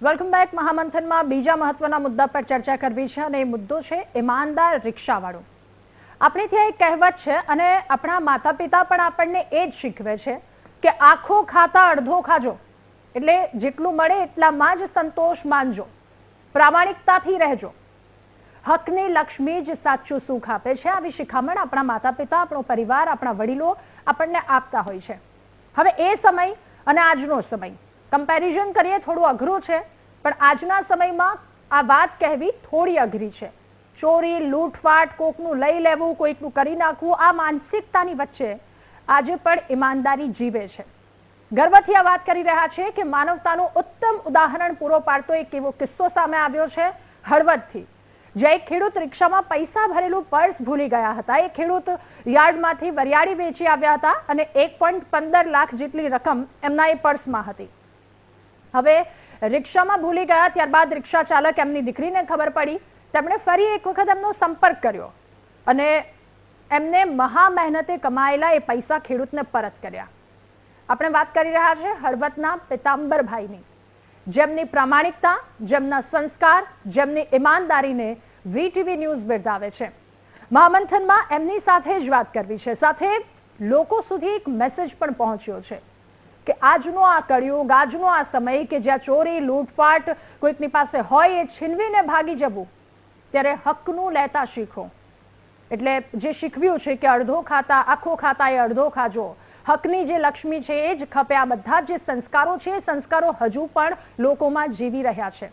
Welcome back. મહામંથનમાં બીજા મહત્વના મુદ્દા પર ચર્ચા કરવી છે અને એ મુદ્દો છે ઈમાનદાર રિક્ષાવાળો। આપણી ત્યાં એક કહેવત છે અને આપણા માતા પિતા પણ આપણને એ જ શીખવે છે કે આખો ખાતા અડધો ખાજો, એટલે જેટલું મળે એટલામાં જ સંતોષ માનજો, પ્રામાણિકતાથી રહેજો, હકની લક્ષ્મી જ સાચું સુખ આપે છે। આવી શિખામણ આપણા માતા પિતા, આપણો પરિવાર, આપણા વડીલો આપણને આપતા હોય છે। હવે એ સમય અને આજનો સમય કમ્પેરિઝન કરીએ થોડું અઘરું છે, પણ આજના સમયમાં આ વાત કહેવી થોડી અઘરી છે। ચોરી, લૂંટફાટ, કોકનું લઈ લેવું, કોઈકનું કરી નાખવું, આ માનસિકતાની વચ્ચે આજે પણ ઈમાનદારી જીવે છે। ગર્વથી આ વાત કરી રહ્યા છે કે માનવતાનું ઉત્તમ ઉદાહરણ પૂરો પાડતો એક એવો કિસ્સો સામે આવ્યો છે હળવદથી, જે એક ખેડૂત રિક્ષામાં પૈસા ભરેલું પર્સ ભૂલી ગયા હતા। એ ખેડૂત યાર્ડમાંથી વરિયાળી વેચી આવ્યા હતા અને 1.15 લાખ જેટલી રકમ એમના એ પર્સમાં હતી। હવે રિક્ષામાં ભૂલી ગયા, ત્યારબાદ રિક્ષા ચાલક એમની દીકરીને ખબર પડી, તેમણે ફરી એક વખત એમનો સંપર્ક કર્યો અને એમને મહા મહેનતે કમાયેલા એ પૈસા ખેડૂતને પરત કર્યા। આપણે વાત કરી રહ્યા છે હળવદના પિતાંબરભાઈની, જેમની પ્રામાણિકતા, જેમના સંસ્કાર, જેમની ઈમાનદારીને વીટીવી ન્યૂઝ બિરદાવે છે। મહામંથનમાં એમની સાથે જ વાત કરવી છે, સાથે લોકો સુધી એક મેસેજ પણ પહોંચ્યો છે કે આજનો આ કળિયુગ, આજનો આ સમય કે જ્યાં ચોરી, લૂંટફાટ કોઈકની પાસે હોય એ છીનવીને ભાગી જવું, ત્યારે હકનું લેતા શીખો। એટલે જે શીખવ્યું છે કે અડધો ખાતા આખો ખાતા એ અડધો ખાજો, હકની જે લક્ષ્મી છે એ જ ખપે, આ બધા જે સંસ્કારો છે એ સંસ્કારો હજુ પણ લોકોમાં જીવી રહ્યા છે।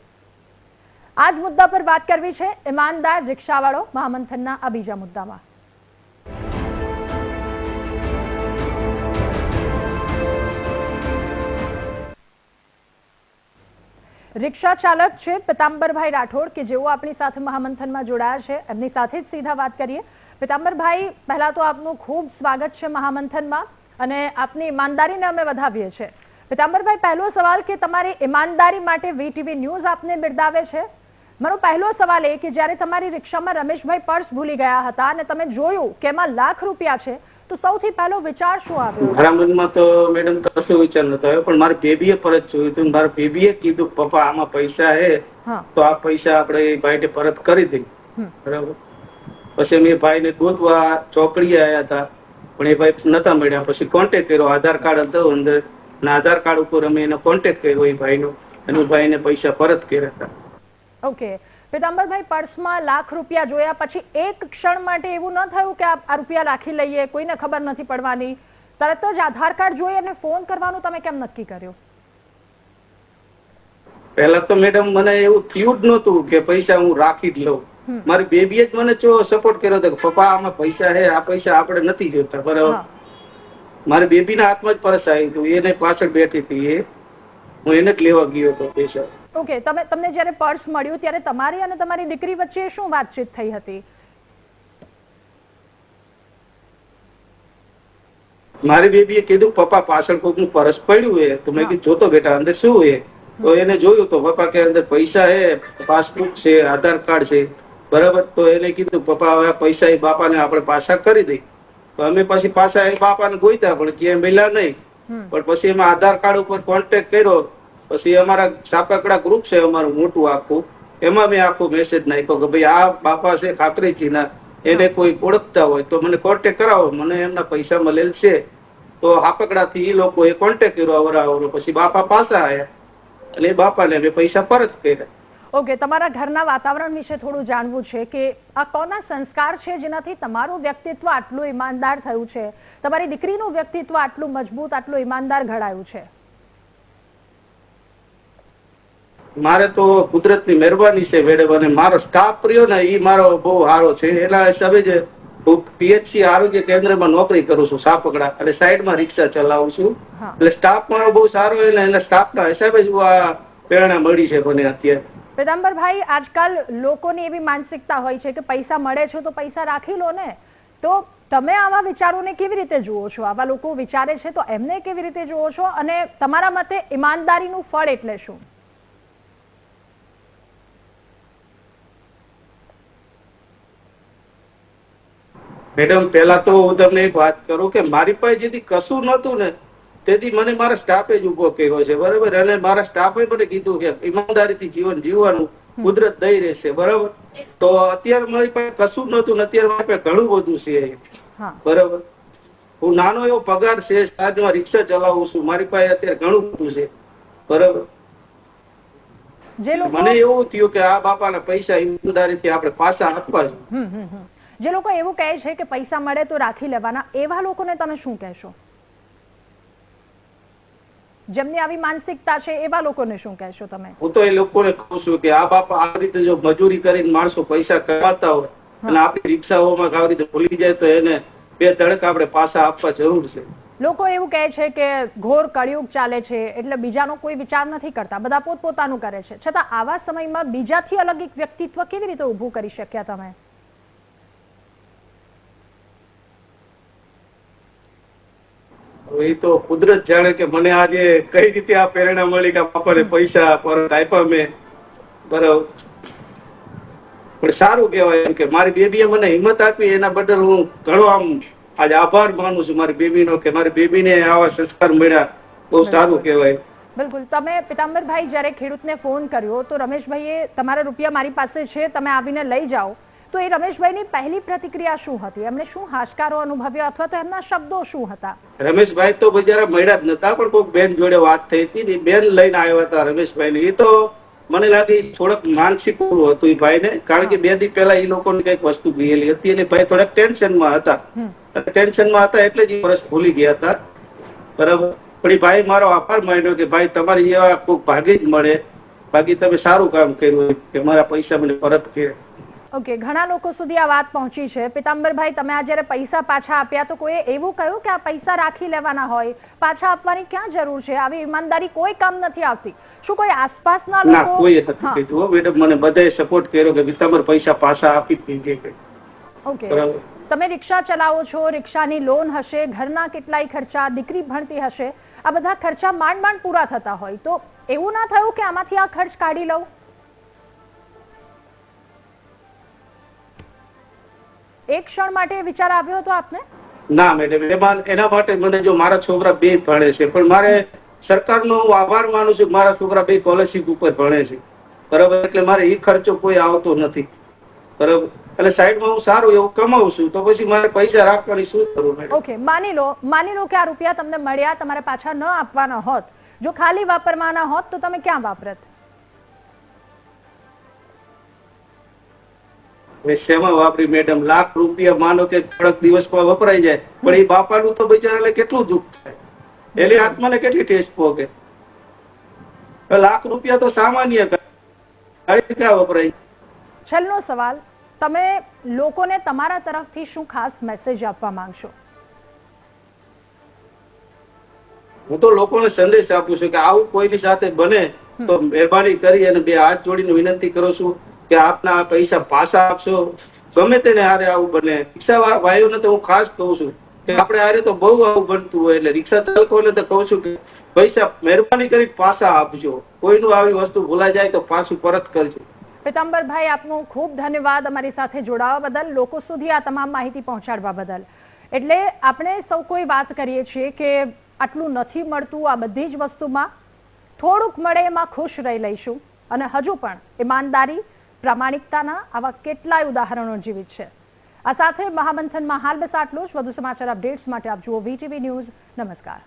આ જ મુદ્દા પર વાત કરવી છે ઈમાનદાર રિક્ષાવાળો મહામંથનના આ બીજા મુદ્દામાં। રિક્ષા ચાલક છે પિતાંબરભાઈ રાઠોડ કે જેઓ આપણી સાથે મહામંથનમાં જોડાયા છે, એમની સાથે જ સીધા વાત કરીએ। પિતાંબરભાઈ, પહેલા તો આપનું ખૂબ સ્વાગત છે મહામંથનમાં અને આપની ઈમાનદારીને અમે વધાવીએ છીએ। પિતાંબરભાઈ, પહેલો સવાલ કે તમારી ઈમાનદારી માટે વીટીવી ન્યૂઝ આપને બિરદાવે છે। મારો પહેલો સવાલ એ કે જ્યારે તમારી રિક્ષામાં રમેશભાઈ પર્સ ભૂલી ગયા હતા અને તમે જોયું કે એમાં લાખ રૂપિયા છે, તો સૌથી પહેલો વિચાર શું આવ્યો? મારા મનમાં તો મેડમ કશો વિચાર નતો આવ્યો, પણ મારા બેબીએ પરત જોયું હતું। મારા બેબીએ કીધું, પપ્પા આમાં પૈસા હે તો આ પૈસા આપણે ભાઈને પરત કરી દઈએ, બરાબર। પછી અમે ભાઈને ગોતવા ચોકડીએ આવ્યા હતા, પણ એ ભાઈ નતા મળ્યા। પછી કોન્ટેક્ટ કર્યો, આધાર કાર્ડ હતો અંદર, આધાર કાર્ડ ઉપર અમે એનો કોન્ટેક્ટ કર્યો એ ભાઈનો, અને ભાઈને પૈસા પરત કર્યા હતા। ઓકે પિતાંબરભાઈ, પર્સમાં લાખ રૂપિયા જોયા પછી એક ક્ષણ માટે એવું ન થયું કે આ રૂપિયા રાખી લઈએ, કોઈને ખબર નથી પડવાની? તરત જ આધાર કાર્ડ જોઈ અને ફોન કરવાનું તમે કેમ નક્કી કર્યું? પહેલા તો મેડમ મને એવું થયું જ નતું કે પૈસા હું રાખી જ લઉં। મારી બેબીએ જ મને સપોર્ટ કર્યો હતો કે પપ્પા આમાં પૈસા હે, આ પૈસા આપણે નથી જોતા, બરાબર। મારી બેબીના હાથમાં જ પર્સ આવ્યું હતું, એને પાછળ બેઠી હતી, હું એને જ લેવા ગયો હતો પૈસા। ઓકે, તમને જ્યારે પર્સ મળ્યું ત્યારે તમારી અને તમારી દીકરી વચ્ચે શું વાતચીત થઈ હતી? મારી બેબીએ કીધું, પપ્પા પાછળ કોઈકનું પર્સ પડ્યું હે, તો મેં કીધું જોતો બેટા અંદર શું હે? તો એને જોયું તો પપ્પા કે અંદર પૈસા હે, પાસબુક છે, આધાર કાર્ડ છે, બરાબર। તો એને કીધું, પપ્પા હવે પૈસા એ બાપાને આપણે પાછા કરી દઈ। તો અમે પછી પાછા એ બાપાને ગોઈતા, પણ ક્યાંય મળ્યા નહીં। પણ પછી એમાં આધાર કાર્ડ ઉપર કોન્ટેક્ટ કર્યો, પછી અમારા સાપકડા ગ્રુપ છે અમારું મોટું આખું, એમાં મેં આખો મેસેજ નાખ્યો કે ભાઈ આ બાપા છે ખાતરીથી ના, એને કોઈ ઓળખતા હોય તો મને કોન્ટેક્ટ કરાવો, મને એમના પૈસા મળેલ છે। તો હાપકડાથી એ લોકોએ કોન્ટેક્ટ કર્યો અવરાવરો, પછી બાપા પાછા આવ્યા અને એ બાપાને અમે પૈસા પરત કર્યા। ઓકે, તમારા ઘરના વાતાવરણ વિશે થોડું જાણવું છે કે આ કોના સંસ્કાર છે જેનાથી તમારું વ્યક્તિત્વ આટલું ઈમાનદાર થયું છે, તમારી દીકરીનું વ્યક્તિત્વ આટલું મજબૂત, આટલું ઈમાનદાર ઘડાયું છે? મારે તો કુદરતની મહેરબાની છે મેડમ, અને મારો સ્ટાફ રહ્યો ને એ મારો બહુ સારો છે। એના હિસાબે જ હું પીએચસી આરોગ્ય કેન્દ્રમાં નોકરી કરું છું સાપકડા, અને સાઈડમાં રિક્ષા ચલાવું છું, એટલે સ્ટાફ મારો બહુ સારો, એના સ્ટાફના હિસાબે જ આ પ્રેરણા મળી છે મને અત્યારે। પિતાંબરભાઈ, આજકાલ લોકોની એવી માનસિકતા હોય છે કે પૈસા મળે છે તો પૈસા રાખી લો ને, તો તમે આવા વિચારોને કેવી રીતે જુઓ છો? આવા લોકો વિચારે છે તો એમને કેવી રીતે જુઓ છો, અને તમારા મતે ઈમાનદારીનું ફળ એટલે શું? મેડમ, પેલા તો હું તમને એક વાત કરું કે મારી પાસે જેથી કશું નતું ને, તેથી મને મારા સ્ટાફે જ ઉભો કર્યો છે, બરાબર. અને મારા સ્ટાફે મને કીધું કે ઈમાનદારીથી જીવન જીવવાનું કુદરત દઈ રહેશે, બરાબર. તો અત્યારે મારી પાસે કશું નતું, અત્યારે મારી પાસે ઘણું બધું છે, બરાબર. હું નાનો એવો પગાર છે, આજમાં રિક્ષા ચલાવું છું, મારી પાસે અત્યારે ઘણું બધું છે, બરાબર. મને એવું થયું કે આ બાપાના પૈસા ઈમાનદારીથી આપણે પાછા આપવા છે. જે લોકો એવું કહે છે કે પૈસા મળે તો રાખી લેવાના, એવા લોકોને તમે શું કહેશો? જેમની આવી માનસિકતા છે એવા લોકોને શું કહેશો તમે? હું તો એ લોકોને કહું છું કે આ બાપા આ રીતે જો મજૂરી કરીને માણસો પૈસા કમાતા હોય અને આપણી રિક્ષાઓમાં આવી રીતે ભૂલી જાય તો એને 2 ધડક આપણે પાછા આપવા જરૂર છે. લોકો એવું કહે છે કે ઘોર કળિયુગ ચાલે છે એટલે બીજાનો કોઈ વિચાર નથી કરતા, બધા પોતપોતાનું કરે છે, છતાં આવા સમયમાં બીજાથી અલગ એક વ્યક્તિત્વ કેવી રીતે ઊભું કરી શક્યા તમે? એ તો કુદરત જાણે કે મને આજે કઈ રીતે આ પ્રેરણા મળી કે બાપાને પૈસા પરત આપ્યા મેં, બરાબર. પણ સારું કહેવાય કે મારી બેબીએ મને હિંમત આપી, એના બદલ હું ઘણો આમ આજે આભાર માનું છું મારી બેબીનો કે મારી બેબીને આવા સંસ્કાર મળ્યા, બહુ સારું કહેવાય. બિલકુલ. તમે પિતાંબરભાઈ જયારે ખેડૂતને ફોન કર્યો તો રમેશભાઈએ તમારા રૂપિયા મારી પાસે છે, તમે આવીને લઈ જાઓ, તો એ રમેશભાઈની પહેલી પ્રતિક્રિયા શું હતી? એમણે શું હાશકારો અનુભવ્યો અથવા તો એમના શબ્દો શું હતા? રમેશભાઈ તો બિચારા મળ્યા જ નતા, પણ કોઈ બેન જોડે વાત થઈ હતી, બેન લઈને આવ્યા હતા રમેશભાઈ. એ તો મને લાગે થોડોક માનસિક હતું એ ભાઈ ને, કારણ કે 2 દી પહેલા એ લોકોને કઈક વસ્તુ ગયેલી હતી અને ભાઈ થોડાક ટેન્શનમાં હતા, એટલે જ વર્ષ ભૂલી ગયા હતા, બરાબર. પણ એ ભાઈ મારો આભાર માન્યો કે ભાઈ તમારી જેવા કોઈ ભાગી જ મળે, બાકી તમે સારું કામ કર્યું કે મારા પૈસા મને પરત કરે. ઓકે, ઘણા લોકો સુધી આ વાત પહોંચી છે. પિતાંબરભાઈ, તમે આ જયારે પૈસા પાછા આપ્યા તો કોઈ એવું કહ્યું કે આ પૈસા રાખી લેવાના હોય, પાછા આપવાની ક્યાં જરૂર છે, આવી ઈમાનદારી કોઈ કામ નથી આવતી? શું કોઈ આસપાસના લોકો? ના, કોઈ નથી કીધું મેડમ, મને બધાએ સપોર્ટ કર્યો કે પિતાંબર પૈસા પાછા આપી દીધે. ઓકે, તમે રિક્ષા ચલાવો છો, રિક્ષાની લોન હશે, ઘરના કેટલાય ખર્ચા, દીકરી ભણતી હશે, આ બધા ખર્ચા માંડ માંડ પૂરા થતા હોય, તો એવું ના થયું કે આમાંથી આ ખર્ચ કાઢી લઉં? એક ક્ષણ માટે વિચાર આવ્યો હતો આપને? ના મેડમ, એના માટે મને જો મારા છોકરા 2 ભણે છે, પણ મારે સરકારનો હું આભાર માનું છું, મારા છોકરા 2 સ્કોલરશીપ ઉપર ભણે છે, બરાબર. એટલે મારે એ ખર્ચો કોઈ આવતો નથી, બરાબર. એટલે સાઈડમાં હું સારું એવું કમાવું છું, તો પછી મારે પૈસા રાખવાની શું જરૂર? ઓકે, માની લો કે આ રૂપિયા તમને મળ્યા, તમારે પાછા ન આપવાના હોત, જો ખાલી વાપરવાના હોત તો તમે ક્યાં વાપરત? શેમાં વાપરી મેડમ? લાખ રૂપિયા માનો કે થોડાક દિવસમાં વપરાઈ જાય, પણ એ બાપાનું તો બિચારાને કેટલું દુઃખ થાય, એની આત્માને કેટલી ઠેસ પહોંચે. લાખ રૂપિયા તો સામાન્ય ક્યાં વપરાય. છેલ્લો સવાલ, તમે લોકોને તમારા તરફથી શું ખાસ મેસેજ આપવા માંગશો? હું તો લોકોને સંદેશ આપું છું કે આવું કોઈની સાથે બને તો મહેરબાની કરી અને 2 હાથ જોડીને વિનંતી કરું છું કે આપના પૈસા પાછા આપશો. ગમે તેને હારે આવું બને, રિક્ષાવાળા ભાઈઓને તો હું ખાસ કહું છું કે આપણે હારે તો બહુ આવું બનતું હોય, એટલે રિક્ષા ચાલકોને તો કહું છું કે પૈસા મહેરબાની કરી પાછા આપજો, કોઈનું આવી વસ્તુ ભૂલાઈ જાય તો પાછું પરત કરજો. પિતાંબરભાઈ, આપનો ખૂબ ધન્યવાદ અમારી સાથે જોડાવા બદલ, લોકો સુધી આ તમામ માહિતી પહોંચાડવા બદલ. એટલે આપણે સૌ કોઈ વાત કરીએ છીએ કે આટલું નથી મળતું, આ બધી જ વસ્તુમાં થોડુંક મળે એમાં ખુશ રહી લઈશું, અને હજુ પણ ઈમાનદારી, પ્રામાણિકતાના આવા કેટલાય ઉદાહરણો જીવિત છે. આ સાથે મહામંથનમાં હાલ બસ આટલું જ. વધુ સમાચાર અપડેટ્સ માટે આપ જુઓ VTV ન્યૂઝ. નમસ્કાર.